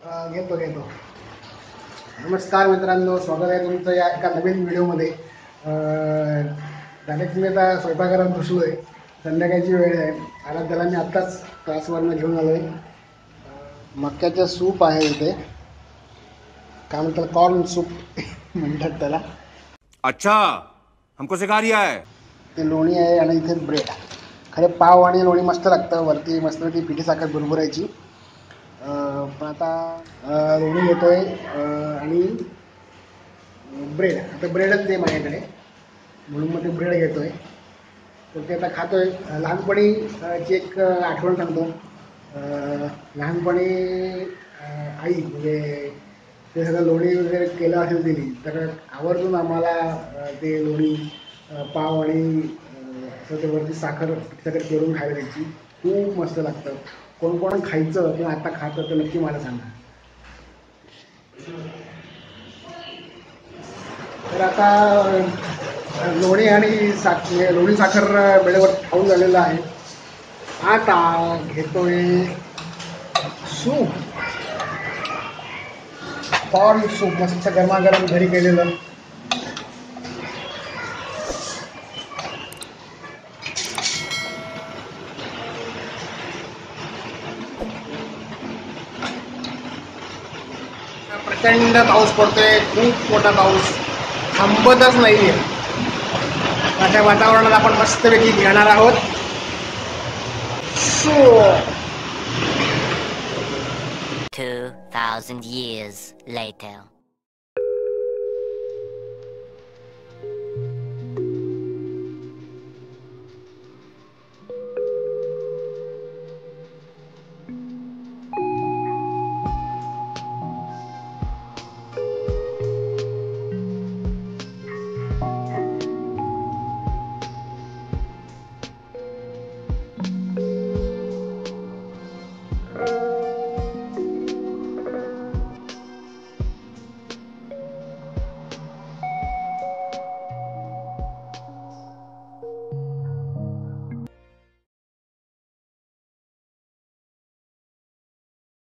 घेतो घेतो. नमस्कार मित्रांनो, स्वागत आहे तुमचं या एका नवीन व्हिडिओमध्ये. डायरेक्ट मी आता स्वयंपाकघरात बसलो आहे. संध्याकाळची वेळ आहे. आता त्याला मी आत्ताच क्लासवरनं घेऊन आलो आहे. मक्याचं सूप आहे इथे, काय म्हणतात कॉर्न सूप म्हणतात त्याला. अच्छा, हमको सिखा रिया है. ते लोणी आहे आणि इथे ब्रेड. खरे पाव आणि लोणी मस्त लागतं. वरती मस्त ती पिठी साखर बुरबुरायची. पण आता लोणी घेतोय आणि ब्रेड. आता ब्रेडच ते माझ्याकडे, म्हणून मग ते ब्रेड घेतोय. तर ते आता खातोय. लहानपणीची एक आठवण सांगतो. लहानपणी आई म्हणजे ते सगळं लोणी वगैरे केलं असेल तिने, तर आवर्जून आम्हाला ते लोणी पाव आणि असं ते वरती साखर करून खायला द्यायची. खूप मस्त लागतं. कोण कोण खायचं किंवा आता खातं तर नक्की मला सांगा. तर आता लोणी आणि लोणी साखर वेळेवर खाऊन झालेलं आहे. आता घेतोय सूप, कॉर्न सूप, मस्त गरमागरम घरी केलेलं. प्रचंड पाऊस पडतोय, खूप मोठा पाऊस, थांबतच नाहीये. अशा वातावरणात आपण मस्तपैकी घेणार आहोत. 2000 years later.